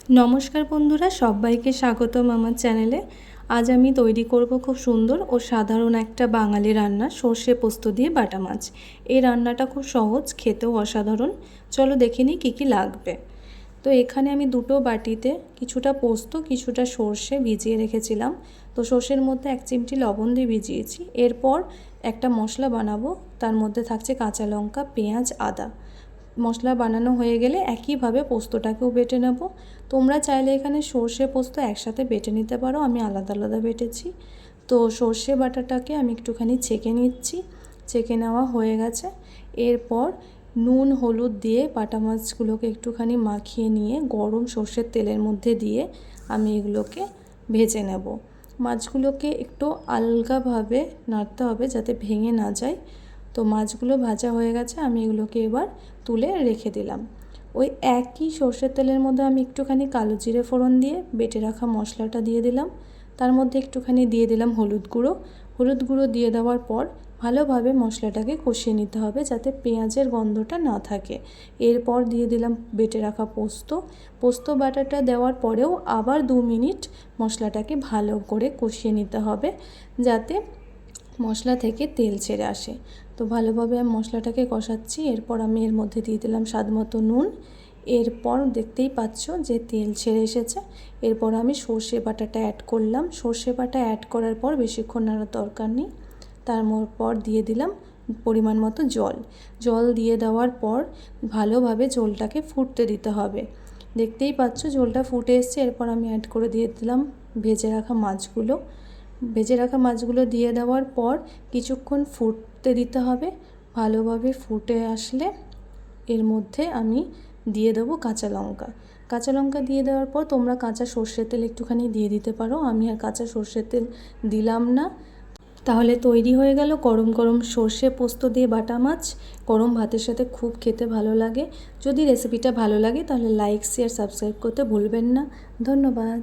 নমস্কার বন্ধুরা, সবাইকে স্বাগতম আমার চ্যানেলে। আজ আমি তৈরি করব খুব সুন্দর ও সাধারণ একটা বাঙালি রান্না, সর্ষে পোস্ত দিয়ে বাটা মাছ। এই রান্নাটা খুব সহজ, খেতেও অসাধারণ। চলো দেখে নিই কী কী লাগবে। তো এখানে আমি দুটো বাটিতে কিছুটা পোস্ত, কিছুটা সর্ষে ভিজিয়ে রেখেছিলাম। তো সর্ষের মধ্যে 1 চিমটি লবণ দিয়ে ভিজিয়েছি। এরপর একটা মশলা বানাবো, তার মধ্যে থাকছে কাঁচা লঙ্কা, পেঁয়াজ, আদা। মশলা বানানো হয়ে গেলে একইভাবে পোস্তটাকেও বেটে নেব। তোমরা চাইলে এখানে সর্ষে পোস্ত একসাথে বেটে নিতে পারো, আমি আলাদা আলাদা বেটেছি। তো সর্ষে বাটাটাকে আমি একটুখানি ছেঁকে নিচ্ছি। ছেঁকে নেওয়া হয়ে গেছে। এরপর নুন হলুদ দিয়ে বাটা মাছগুলোকে একটুখানি মাখিয়ে নিয়ে গরম সর্ষের তেলের মধ্যে দিয়ে আমি এগুলোকে ভেজে নেব। মাছগুলোকে একটু আলগাভাবে নাড়তে হবে যাতে ভেঙে না যায়। তো মাছগুলো ভাজা হয়ে গেছে, আমি এগুলোকে এবার তুলে রেখে দিলাম। ওই একই সর্ষের তেলের মধ্যে আমি একটুখানি কালো জিরে ফোড়ন দিয়ে বেটে রাখা মশলাটা দিয়ে দিলাম। তার মধ্যে একটুখানি দিয়ে দিলাম হলুদ গুঁড়ো দিয়ে দেওয়ার পর ভালোভাবে মশলাটাকে কষিয়ে নিতে হবে যাতে পেঁয়াজের গন্ধটা না থাকে। এরপর দিয়ে দিলাম বেটে রাখা পোস্ত বাটাটা দেওয়ার পরেও আবার 2 মিনিট মশলাটাকে ভালো করে কষিয়ে নিতে হবে যাতে মশলা থেকে তেল ছেড়ে আসে। তো ভালোভাবে আমি মশলাটাকে কষাচ্ছি। এরপর আমি এর মধ্যে দিয়ে দিলাম স্বাদমতো নুন। এরপর দেখতেই পাচ্ছ যে তেল ছেড়ে এসেছে। এরপর আমি সর্ষে বাটাটা অ্যাড করলাম। সর্ষে বাটা অ্যাড করার পর বেশিক্ষণ নাড়ার দরকার নেই। তারপর দিয়ে দিলাম পরিমাণ মতো জল দিয়ে দেওয়ার পর ভালোভাবে ঝোলটাকে ফুটতে দিতে হবে। দেখতেই পাচ্ছ ঝোলটা ফুটে এসছে। এরপর আমি অ্যাড করে দিয়ে দিলাম ভেজে রাখা মাছগুলো দিয়ে দেওয়ার পর কিছুক্ষণ ফুটতে দিতে হবে। ভালোভাবে ফুটে আসলে এর মধ্যে আমি দিয়ে দেবো কাঁচা লঙ্কা দিয়ে দেওয়ার পর তোমরা কাঁচা সর্ষের তেল একটুখানি দিয়ে দিতে পারো, আমি আর কাঁচা সর্ষের তেল দিলাম না। তাহলে তৈরি হয়ে গেল গরম গরম সর্ষে পোস্ত দিয়ে বাটা মাছ। গরম ভাতের সাথে খুব খেতে ভালো লাগে। যদি রেসিপিটা ভালো লাগে তাহলে লাইক, শেয়ার, সাবস্ক্রাইব করতে ভুলবেন না। ধন্যবাদ।